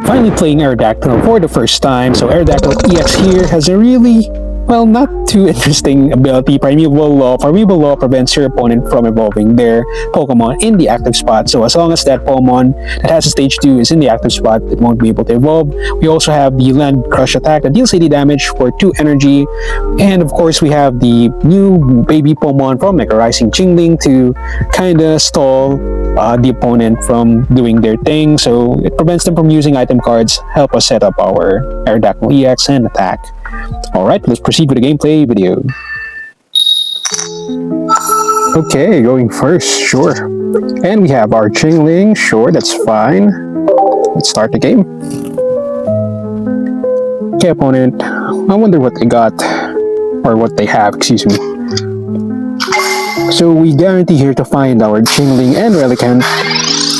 finally playing Aerodactyl for the first time. So Aerodactyl EX here has a really, well, not too interesting ability, Primeval Law. Primeval Law prevents your opponent from evolving their Pokemon in the active spot. So as long as that Pokemon that has a stage 2 is in the active spot, it won't be able to evolve. We also have the Land Crush attack that deals 80 damage for 2 energy. And of course, we have the new Baby Pokémon from Mega Rising Chingling to kind of stall the opponent from doing their thing. So it prevents them from using item cards, help us set up our Aerodactyl EX and attack. Alright, let's proceed with the gameplay video. Okay, going first, sure. And we have our Chingling, sure, that's fine. Let's start the game. Okay, opponent, I wonder what they got, or what they have, excuse me. So we guarantee here to find our Chingling and Relicanth.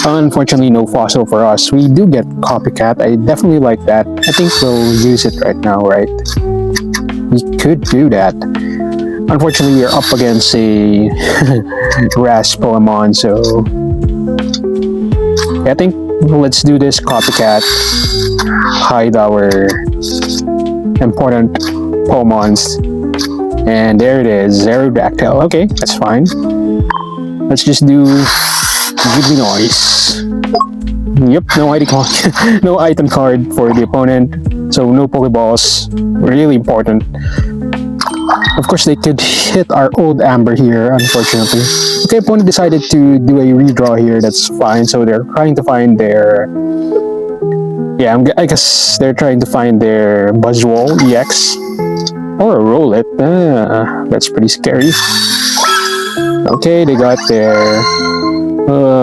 Unfortunately, no fossil for us. We do get Copycat. I definitely like that. I think we'll use it right now, right? We could do that. Unfortunately, we're up against a Ras Pokemon, so I think let's do this Copycat. Hide our important Pokemons. And there it is, Aerodactyl. Okay, that's fine. Let's just do Give Me Noise. Yep, no item card, no item card for the opponent. So no Pokeballs. Really important. Of course, they could hit our old Amber here, unfortunately. Okay, opponent decided to do a redraw here. That's fine. So they're trying to find their... Yeah, I guess they're trying to find their Buzzwole EX. Or a Rowlet. That's pretty scary. Okay, they got their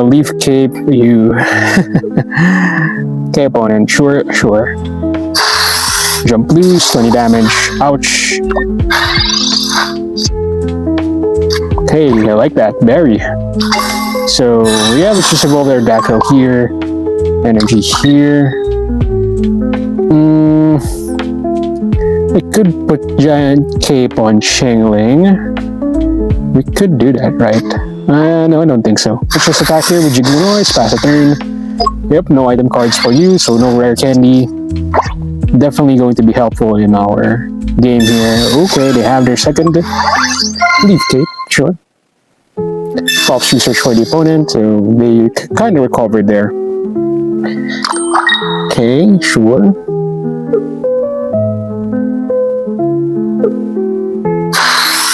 Leaf Cape. You. Okay, opponent. Sure. Jump loose, 20 damage. Ouch. Okay, I like that. Berry. So, yeah, let's just evolve their Aerodactyl here. Energy here. We could put Giant Cape on Chingling. We could do that, right? No, I don't think so. Let's just attack here with Jiggly Noise, pass a turn. Yep, no item cards for you, so no rare candy. Definitely going to be helpful in our game here. Okay, they have their second Leaf Cape, sure. False research for the opponent, so they kind of recovered there. Okay, sure.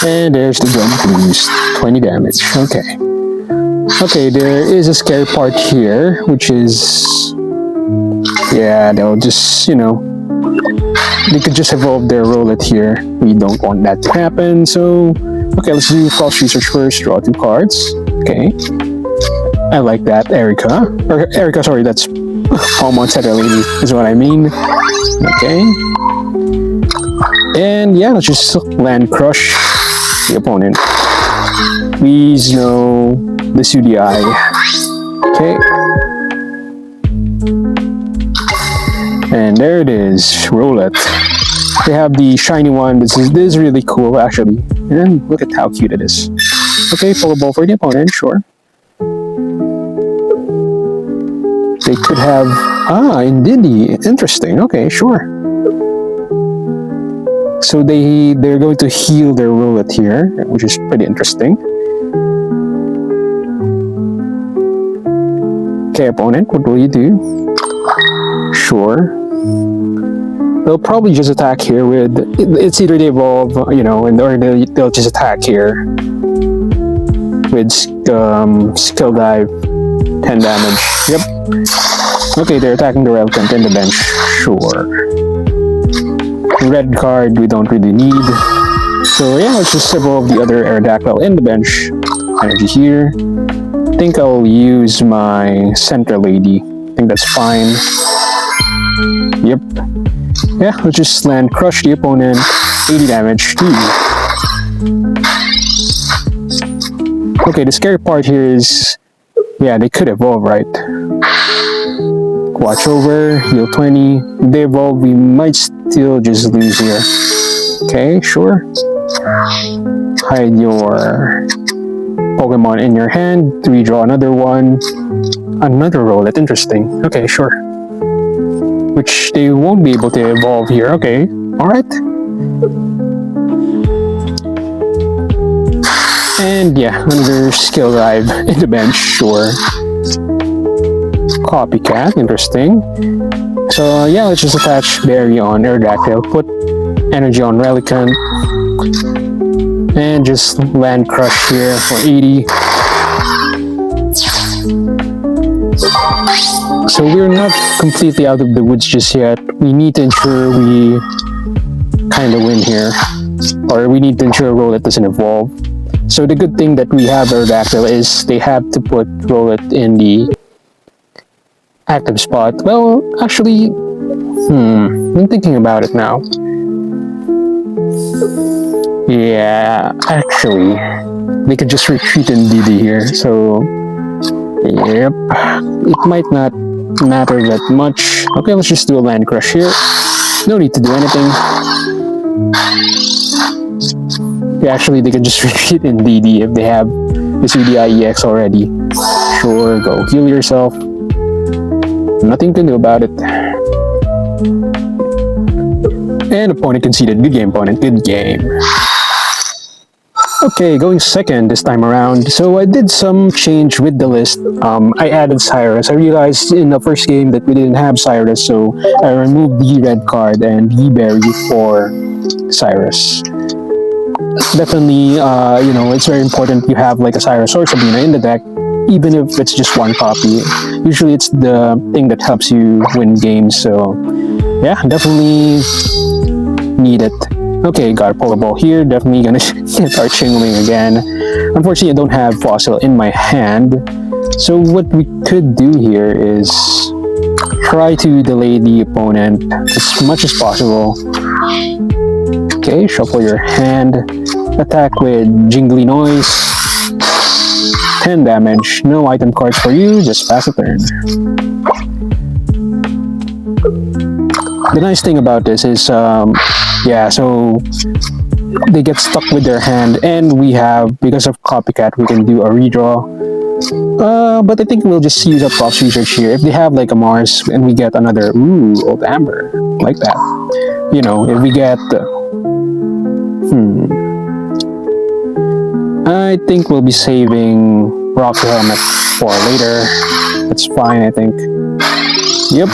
And there's the jump boost, 20 damage, okay. Okay, there is a scary part here, which is... Yeah, they'll just, you know... They could just evolve their Rowlet here. We don't want that to happen, so... Okay, let's do false research first, draw 2 cards. Okay. I like that, Erica, sorry, that's Pokémon Center Lady, is what I mean. Okay. And yeah, let's just Land Crush the opponent. Please no the UDI. Okay. And there it is, Rowlet. They have the shiny one. This is really cool actually. And look at how cute it is. Okay, Pokeball for the opponent, sure. They could have Indeedee. Interesting. Okay, sure. So they're going to heal their Rowlet here, which is pretty interesting. Okay, opponent, what will you do? Sure. They'll probably just attack here with... It's either they evolve, you know, or they'll just attack here with Skill Dive, 10 damage. Yep. Okay, they're attacking the Relicanth in the bench. Sure. Red card we don't really need. So yeah, let's just evolve the other Aerodactyl in the bench. Energy here. I think I'll use my Center Lady. I think that's fine. Yep. Yeah, let's just Land Crush the opponent. 80 damage. Okay, the scary part here is... Yeah, they could evolve, right? Watch over, heal 20. If they evolve, we might still just lose here. Okay, sure. Hide your Pokemon in your hand. Redraw another one. Another Rowlet, interesting. Okay, sure. which they won't be able to evolve here. Okay, alright. And yeah, another skill dive in the bench, sure. Copycat, interesting. So yeah, let's just attach Berry on Aerodactyl, put energy on Relicanth, and just land Crush here for 80. So we're not completely out of the woods just yet. We need to ensure we kind of win here, or we need to ensure Rowlet doesn't evolve. So the good thing that we have Aerodactyl is they have to put Rowlet in the active spot. Well, actually, I'm thinking about it now. Yeah, actually, they could just retreat in DD here. So, yep, it might not matter that much. Okay, let's just do a land crush here. No need to do anything. Yeah, actually, they could just retreat in DD if they have the CDIEX already. Sure, go heal yourself. Nothing to do about it. And opponent conceded. Good game, opponent. Good game. Okay, going second this time around. So I did some change with the list. I added Cyrus. I realized in the first game that we didn't have Cyrus, so I removed the red card and the berry for Cyrus. Definitely, you know, it's very important you have like a Cyrus or Sabina in the deck, even if it's just one copy. Usually it's the thing that helps you win games, so yeah, definitely need it. Okay, got a Polar Ball here, definitely gonna get our Chingling again. Unfortunately, I don't have Fossil in my hand, so what we could do here is try to delay the opponent as much as possible. Okay, shuffle your hand, attack with Jingly Noise. 10 damage, no item cards for you, just pass a turn. The nice thing about this is, yeah, so they get stuck with their hand, and we have, because of Copycat, we can do a redraw. But I think we'll just use up Props Research here. If they have like a Mars and we get another, Old Amber, like that. You know, if we get, I think we'll be saving Rocky Helmet for later. That's fine, I think. Yep.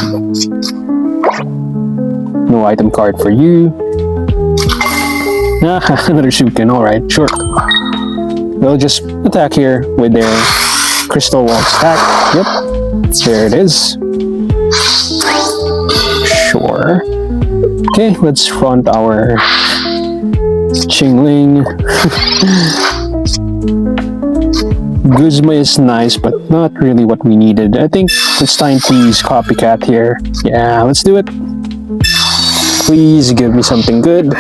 No item card for you. Another Sukin, alright, sure. They'll just attack here with their Crystal Wall stack. Yep. There it is. Sure. Okay, let's front our Chingling. Guzma is nice, but not really what we needed. I think it's time to use Copycat here. Yeah, let's do it. Please give me something good.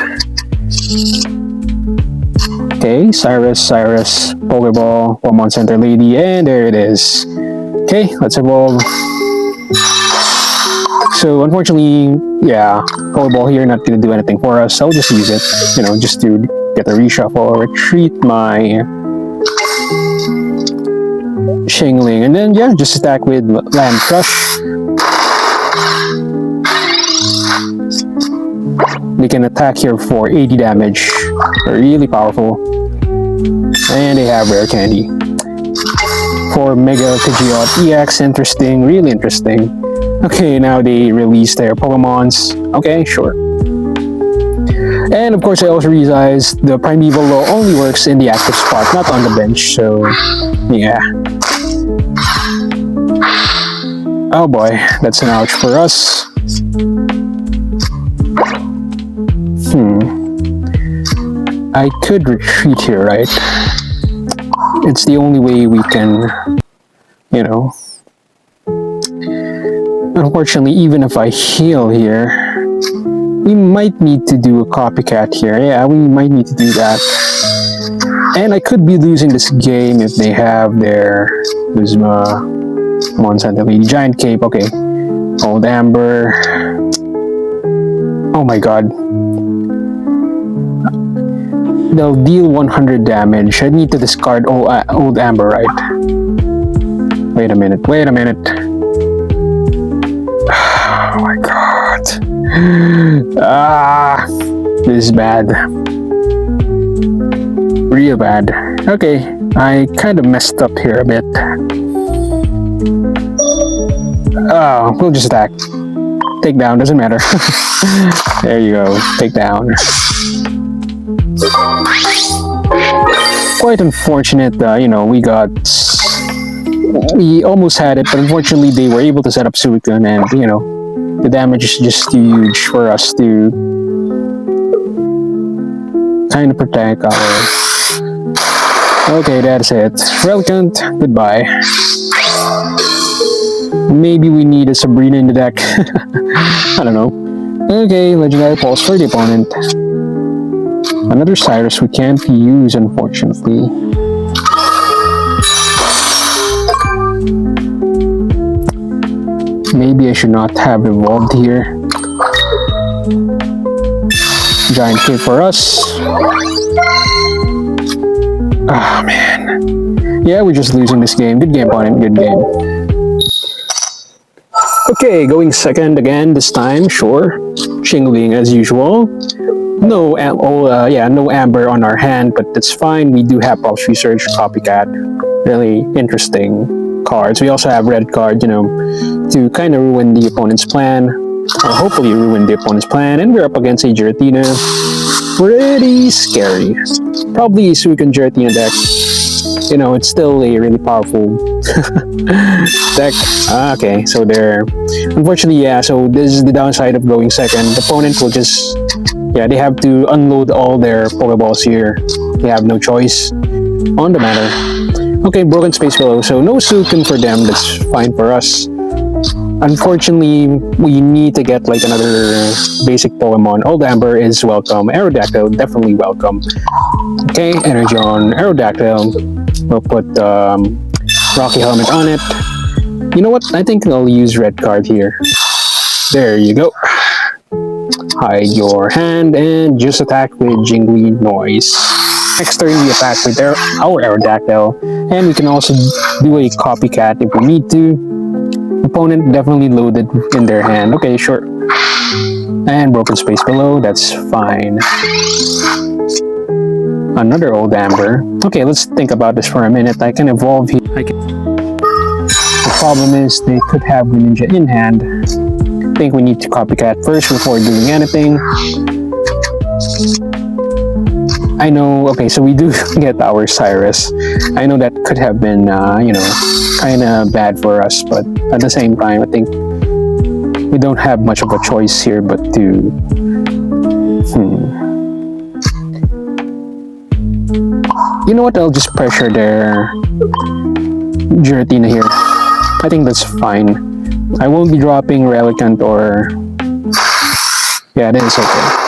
Okay, Cyrus, Polar Ball, Pokémon Center Lady, and there it is. Okay, let's evolve. So unfortunately, yeah, Polar Ball here not gonna do anything for us. I'll just use it, you know, just to get a reshuffle, retreat my Chingling, and then yeah, just attack with Land Crush. They can attack here for 80 damage. They're really powerful. And they have Rare Candy. For Mega Pidgeot EX, interesting, really interesting. Okay, now they release their Pokemons. Okay, sure. And of course, I also realized the Primeval Law only works in the active spot, not on the bench, so yeah. Oh boy, that's an ouch for us. I could retreat here, right? It's the only way we can, you know. Unfortunately, even if I heal here, we might need to do a Copycat here. Yeah, we might need to do that. And I could be losing this game if they have their Guzma, Pokémon Center Lady, Giant Cape. Okay, Old Amber. Oh my god. They'll deal 100 damage. I need to discard Old Amber, right? Wait a minute. Oh my god. Ah, this is bad. Real bad. Okay, I kind of messed up here a bit. Oh, we'll just attack. Takedown, doesn't matter. There you go, takedown. Quite unfortunate, you know, we almost had it, but unfortunately they were able to set up Suicune, and, you know, the damage is just too huge for us to kind of protect our... Okay, that's it. Relicanth, goodbye. Maybe we need a Sabrina in the deck. I don't know. Okay, Legendary Pulse for the opponent. Another Cyrus we can't use, unfortunately. Maybe I should not have evolved here. Giant Cape for us. Ah, man. Yeah, we're just losing this game. Good game, opponent. Good game. Okay, going second again this time. Sure. Chingling as usual. No, no Amber on our hand, but that's fine. We do have Pulse Research, Copycat. Really interesting cards. We also have red card, you know, to kind of ruin the opponent's plan, or hopefully ruin the opponent's plan. And we're up against a Giratina. Pretty scary. Probably Suicune Giratina deck. You know, it's still a really powerful deck. Okay, so there. Unfortunately, yeah, so this is the downside of going second. The opponent will just, yeah, they have to unload all their Pokeballs here. They have no choice on the matter. Okay, broken space below, so no Suicune for them. That's fine for us. Unfortunately, we need to get like another basic Pokemon. Old Amber is welcome. Aerodactyl, definitely welcome. Okay, energy on Aerodactyl. We'll put Rocky Helmet on it. You know what? I think I'll use red card here. There you go. Hide your hand and just attack with Jingly Noise. Next turn we attack with our Aerodactyl, and we can also do a Copycat if we need to. Opponent definitely loaded in their hand. Okay, sure. And broken space below, that's fine. Another Old Amber. Okay, let's think about this for a minute. I can evolve here. The problem is they could have Greninja in hand. I think we need to Copycat first before doing anything. I know, okay, so we do get our Cyrus. I know that could have been, you know, kind of bad for us, but at the same time, I think we don't have much of a choice here but to... You know what, I'll just pressure their Giratina here. I think that's fine. I won't be dropping Relicanth or... Yeah, that is okay.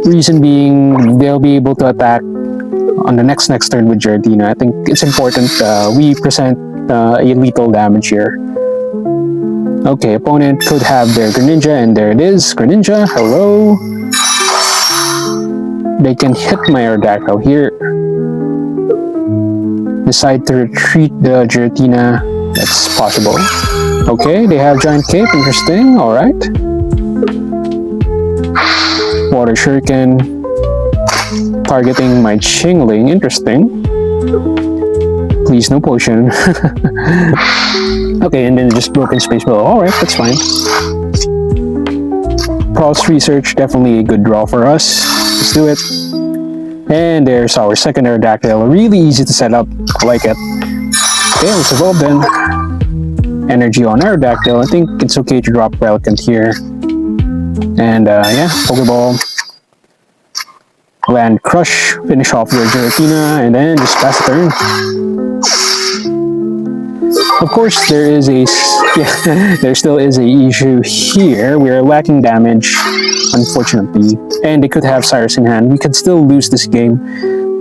Reason being, they'll be able to attack on the next turn with Giratina. I think it's important we present a lethal damage here. Okay, opponent could have their Greninja, and there it is. Greninja, hello. They can hit my Aerodactyl here. Decide to retreat the Giratina. That's possible. Okay, they have Giant Cape. Interesting. Alright. Water Shuriken. Targeting my Chingling. Interesting. Please, no potion. Okay, and then just broken space below. Alright, that's fine. Pulse Research, definitely a good draw for us. Let's do it. And there's our second Aerodactyl. Really easy to set up. I like it. Okay, let's evolve then. Energy on Aerodactyl. I think it's okay to drop Relicanth here. And yeah, Pokeball. Land Crush. Finish off your Giratina. And then just pass the turn. Of course, there still is a issue here. We are lacking damage, unfortunately, and they could have Cyrus in hand. We could still lose this game.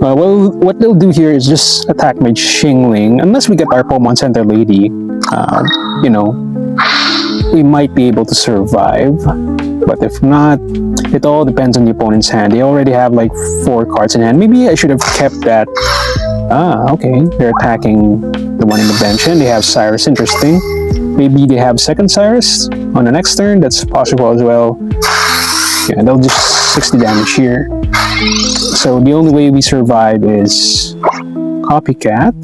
Well, what they'll do here is just attack my Chingling. Unless we get our Pokémon Center Lady, you know, we might be able to survive. But if not, it all depends on the opponent's hand. They already have like 4 cards in hand. Maybe I should have kept that. Okay, they're attacking the one in the bench, and they have Cyrus. Interesting. Maybe they have second Cyrus on the next turn. That's possible as well. Yeah, they'll just 60 damage here. So the only way we survive is Copycat.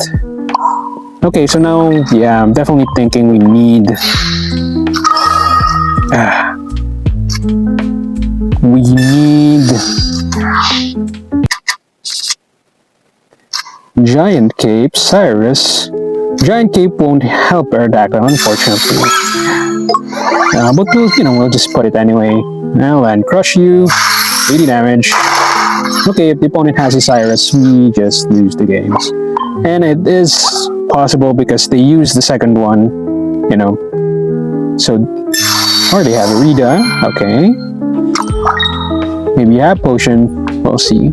Okay, so now, yeah, I'm definitely thinking we need... we need... Giant Cape, Cyrus. Giant Cape won't help Aerodactyl, unfortunately. But we'll just put it anyway. Now land crush you, 80 damage. Okay, if the opponent has a Cyrus, we just lose the games. And it is possible because they use the second one, So, or they have a redraw. Okay. Maybe you have potion. We'll see.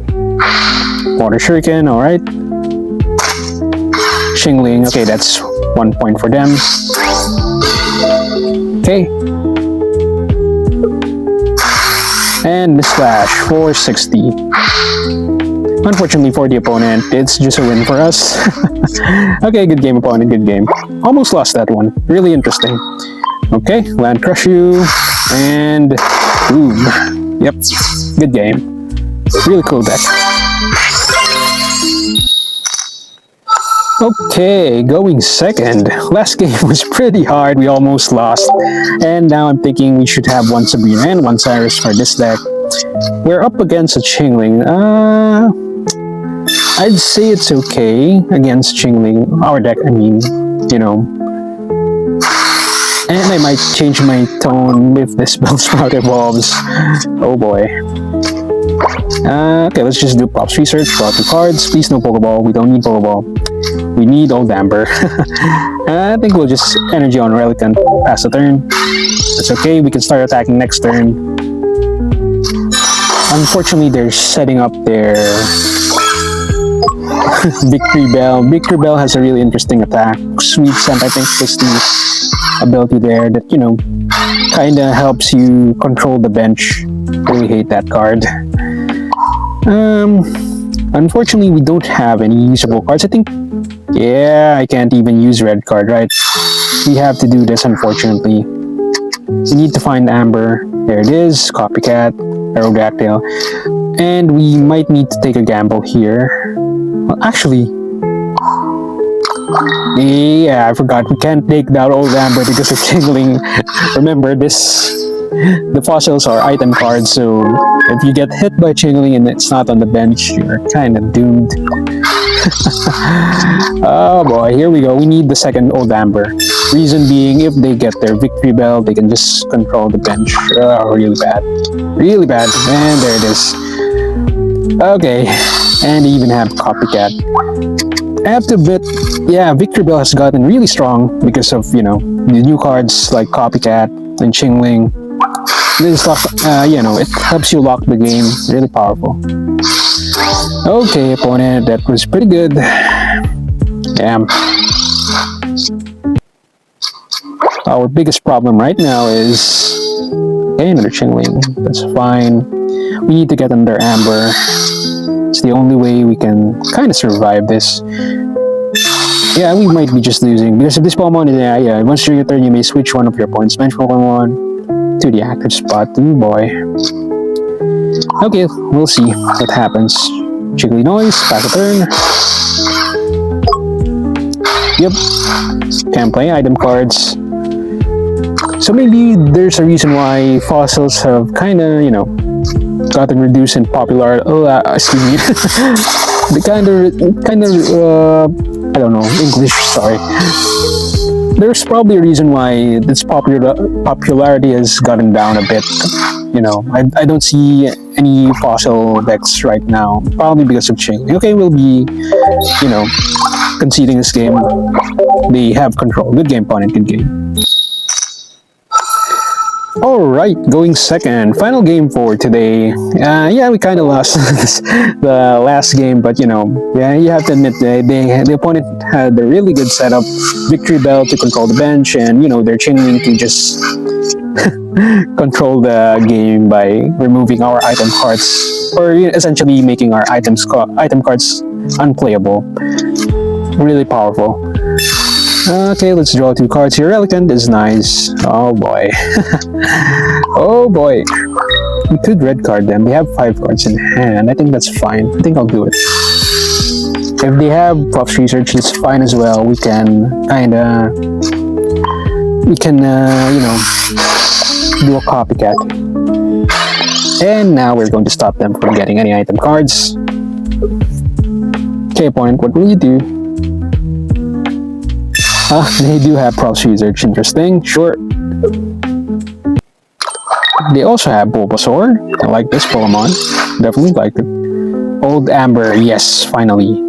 Water Shuriken, alright. Chingling, okay, that's 1 point for them. Okay. And Misslash, 460. Unfortunately for the opponent, it's just a win for us. Okay, good game, opponent, good game. Almost lost that one. Really interesting. Okay, land crush you, and boom. Yep, good game. Really cool deck. Okay, going second. Last game was pretty hard, we almost lost. And now I'm thinking we should have one Sabrina and one Cyrus for this deck. We're up against a Chingling. I'd say it's okay against Chingling. Our deck, I mean, And I might change my tone if this Bellsprout evolves. Oh boy. Okay, let's just do Props Research. Draw 2 cards. Please no Pokeball. We don't need Pokeball. We need Old Amber. I think we'll just Energy on Relicanth. Pass the turn. That's okay. We can start attacking next turn. Unfortunately, they're setting up their Victory Bell. Victory Bell has a really interesting attack. Sweet Scent, I think, was the ability there that, kinda helps you control the bench. Really hate that card. Unfortunately, we don't have any usable cards. I think, yeah, I can't even use red card, right? We have to do this, unfortunately. We need to find Amber. There it is, Copycat, Aerodactyl. And we might need to take a gamble here. Well, actually, yeah, I forgot. We can't take down Old Amber because of Chingling. Remember, the fossils are item cards, so if you get hit by Chingling and it's not on the bench, you're kind of doomed. Oh boy, here we go. We need the second Old Amber. Reason being, if they get their Victory Bell, they can just control the bench. Really bad. Really bad. And there it is. Okay, and they even have Copycat. I have to admit, yeah, Victory Bell has gotten really strong because of, the new cards like Copycat and Chingling. This stuff, it helps you lock the game. Really powerful. Okay, opponent, that was pretty good. Damn. Our biggest problem right now is... Okay, another Chingling. That's fine. We need to get under Amber. It's the only way we can kind of survive this. Yeah, we might be just losing. Because if this Pokemon, yeah, once during your turn, you may switch one of your opponent's bench Pokemon to the active spot. Oh boy. Okay, we'll see what happens. Jiggly Noise, pass a turn. Yep. Can't play item cards. So maybe there's a reason why fossils have kind of, gotten reduced in popularity. Excuse me. The kind of, I don't know, English, sorry. There's probably a reason why this popularity has gotten down a bit. I don't see any fossil decks right now. Probably because of Chingling. Okay, we'll be, conceding this game. They have control. Good game, opponent. Good game. Alright, going second. Final game for today. Yeah, we kind of lost the last game, but yeah, you have to admit the opponent had a really good setup. Victory Bell to control the bench, and their Chingling to just control the game by removing our item cards, or essentially making our item cards unplayable. Really powerful. Okay, let's draw 2 cards here. Relicanth is nice. Oh boy. Oh boy. We could red card them. They have 5 cards in hand. I think that's fine. I think I'll do it. If they have Props Research, it's fine as well. We can kinda... We can, you know, do a Copycat. And now we're going to stop them from getting any item cards. Okay, opponent, what will you do? They do have Props Research. Interesting. Sure. They also have Bulbasaur. I like this Pokemon. Definitely like it. Old Amber. Yes, finally.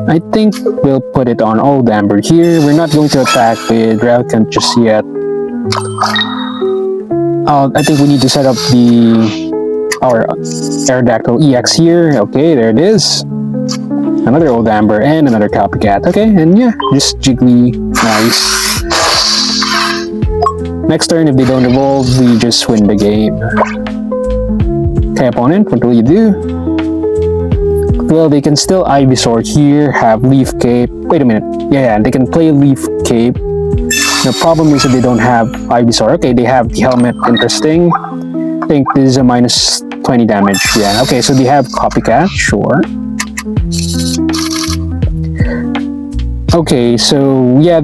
I think we'll put it on Old Amber here. We're not going to attack with Relicanth just yet. I think we need to set up our Aerodactyl EX here. Okay, there it is. Another Old Amber and another Copycat. Okay, and yeah, just Jiggly. Nice. Next turn, if they don't evolve, we just win the game. Okay, opponent, what will you do? Well, they can still Ivysaur here, have Leaf Cape. Wait a minute. Yeah, they can play Leaf Cape. The problem is that they don't have Ivysaur. Okay, they have the helmet. Interesting. I think this is a minus 20 damage. Yeah, okay, so they have Copycat. Sure. Okay, so yeah,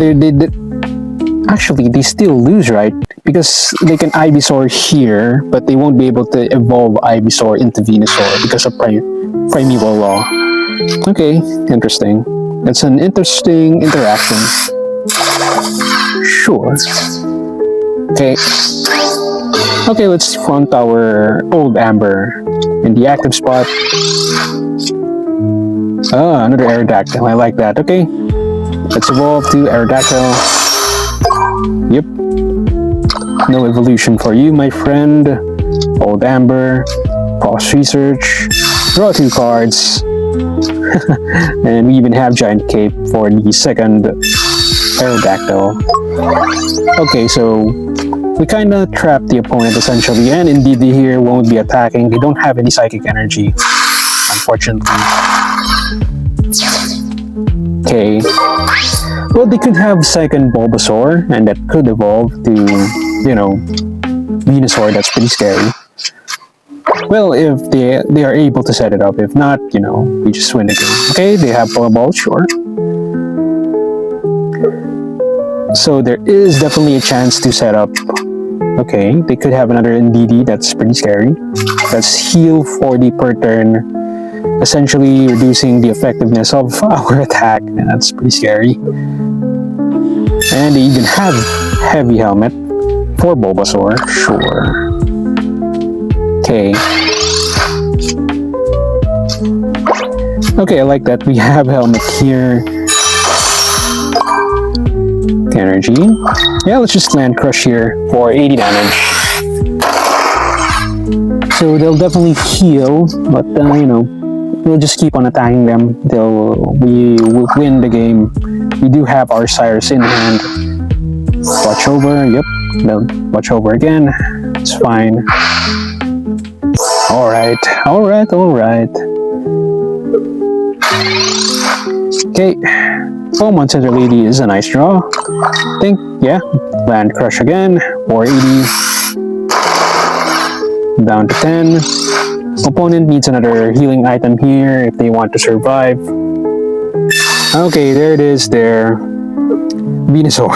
actually, they still lose, right? Because they can Ivysaur here, but they won't be able to evolve Ivysaur into Venusaur because of Primeval Law. Okay, interesting. That's an interesting interaction. Sure. Okay. Okay, let's front our Old Amber in the active spot. Ah, another Aerodactyl. I like that. Okay. Let's evolve to Aerodactyl. Yep. No evolution for you, my friend. Old Amber. Props Research. Draw 2 cards. And we even have Giant Cape for the second Aerodactyl. Okay, so we kinda trapped the opponent essentially, and indeed they here won't be attacking. They don't have any psychic energy, unfortunately. Okay. Well, they could have second Bulbasaur, and that could evolve to, you know, Venusaur. That's pretty scary. Well, if they are able to set it up. If not, you know, we just win the game. Okay, they have Pokeball, sure. So there is definitely a chance to set up. Okay, they could have another NDD. That's pretty scary. That's heal 40 per turn, essentially reducing the effectiveness of our attack. That's pretty scary. And they even have Heavy Helmet for Bulbasaur. Sure. Okay. Okay, I like that. We have Helmet here. Energy. Yeah, let's just land Crush here for 80 damage. So they'll definitely heal, but you know, we'll just keep on attacking them till we will win the game. We do have our Cyrus in hand. Watch over. Yep. No, watch over again. It's fine. Alright. Alright. Alright. Okay. Pokémon Center Lady is a nice draw. I think, yeah. Land Crush again. 480. Down to 10. Opponent needs another healing item here if they want to survive. Okay, there it is there. Venusaur.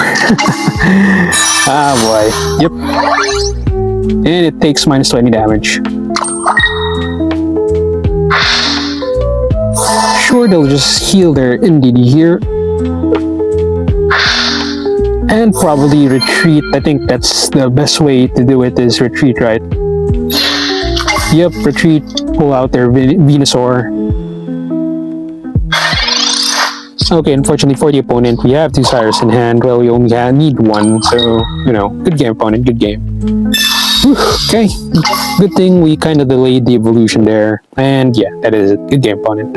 Ah boy. Yep. And it takes minus 20 damage. Sure, they'll just heal their NDD here. And probably retreat. I think that's the best way to do it, is retreat, right? Yep, retreat, pull out their Venusaur. Okay, unfortunately for the opponent, we have 2 Cyrus in hand. Well, we only need 1, so, you know, good game, opponent, good game. Whew, okay, good thing we kind of delayed the evolution there. And yeah, that is it. Good game, opponent.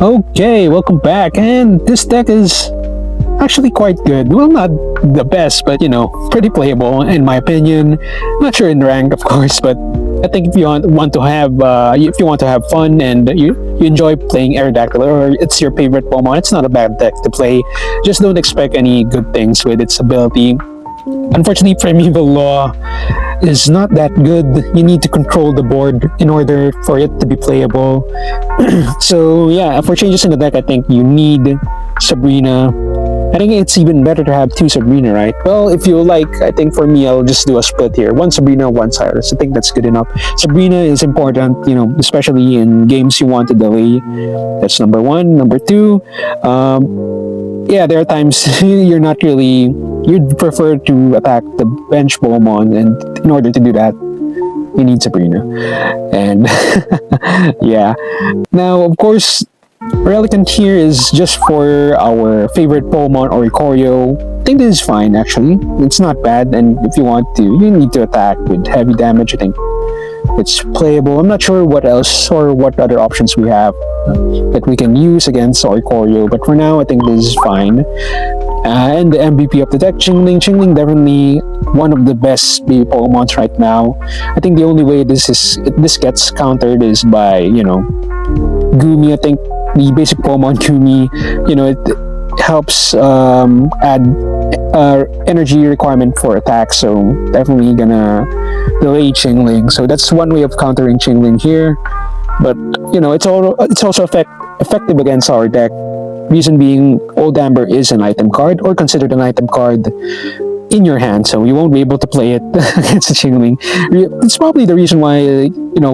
Okay, welcome back, and this deck is actually quite good. Well, not the best, but you know, pretty playable in my opinion. Not sure in rank, of course, but I think if you want to have fun and you enjoy playing Aerodactyl, or it's your favorite Pokemon, it's not a bad deck to play. Just don't expect any good things with its ability. Unfortunately, Primeval Law is not that good. You need to control the board in order for it to be playable. So yeah, for changes in the deck, I think you need Sabrina. I think it's even better to have 2 Sabrina, right? Well, if you like, I think for me, I'll just do a split here. 1 Sabrina, 1 Cyrus. I think that's good enough. Sabrina is important, especially in games you want to delay. That's number 1. Number 2, yeah, there are times you'd prefer to attack the bench Pokemon, and in order to do that, you need Sabrina. And yeah. Now, of course, Relicanth here is just for our favorite Pokemon, Oricorio. I think this is fine, actually. It's not bad, and if you want to, you need to attack with heavy damage. I think it's playable. I'm not sure what else or what other options we have that we can use against Oricorio, but for now, I think this is fine. And the MVP of the deck, Chingling. Chingling definitely one of the best baby Pokemons right now. I think the only way this gets countered is by, Gumi. I think the basic Pokemon Gumi, it helps add energy requirement for attack, so definitely gonna delay Chingling. So that's one way of countering Chingling here. But it's also effective against our deck. Reason being, Old Amber is an item card, or considered an item card in your hand, so you won't be able to play it against the Chingling. It's probably the reason why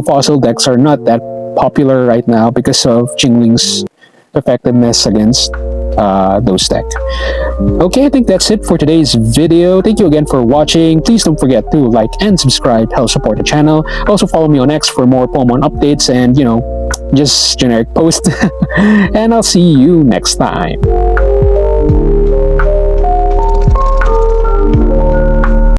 fossil decks are not that popular right now, because of Chingling's effectiveness against those decks. Okay, I think that's it for today's video. Thank you again for watching. Please don't forget to like and subscribe, help support the channel. Also follow me on X for more Pokemon updates and just generic posts. And I'll see you next time.